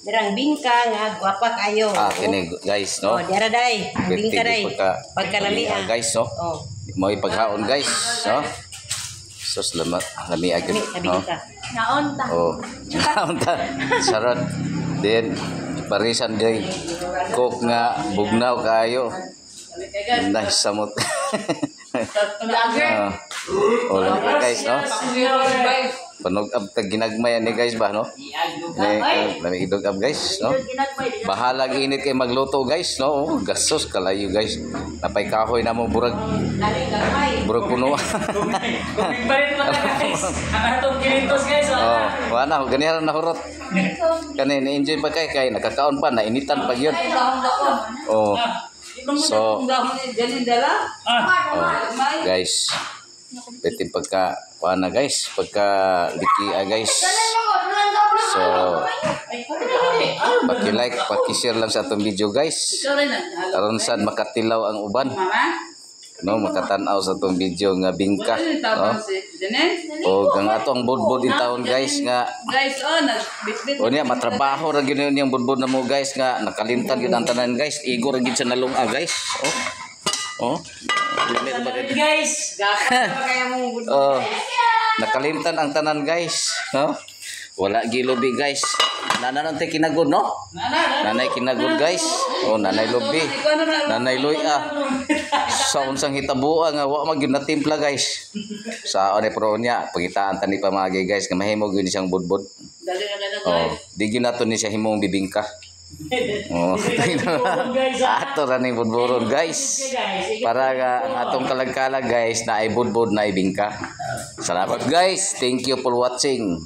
Dirang bingka nga gwapa kayo. Kini guys, no? Dira day, ang bingka day. Pagkalami guys, no? Mo ipaghaon guys, no? Sus lami agad, no? Naon ta. Naon ta. Sarot. Then parisan day cook nga bugnaw kayo. Nice samot. Guys, no? Panog ab tag ginagmay ni guys ba, no? Lami idog ab guys, no? Bahala init kay magluto guys, no? Gasos kalayo guys. Napay kahoy na mo burag puno. Balik mo na guys. Atong kinitos guys. Wala ganihan na hurot. Kani ni-enjoy pa kay nakakaon pa, nainitan pa gyud. So guys, betin pagka na guys, pagka liki guys. So paki-like, paki-share lang sa atong video guys. Aron sad makatilaw ang uban. No, makatanaw sa atong video nga bingka, no? O ang atong budbud in town guys nga. O niya matrabaho ra gyud yung budbud na mo guys nga nakalimtan gyud ang tanan guys. Igo ra gyud sa nalunga guys. Guys, nakalimtan ang tanan guys, no? Wala gilobi guys. Nanay kinagod, no? Nanay kinagod guys. Nanay lobi. Nanay loya. Sa unsang hitabo nga wa magyud na timpla guys. Sa pro niya pagitaan tani pamagi guys nga mahimo gyud siyang budbud. Di gyud nato ni siya himong bibingka. Ato ra ning budburon guys. Para ang atong kalagkalag guys na ay budbud na ibingka. Salamat guys. Thank you for watching.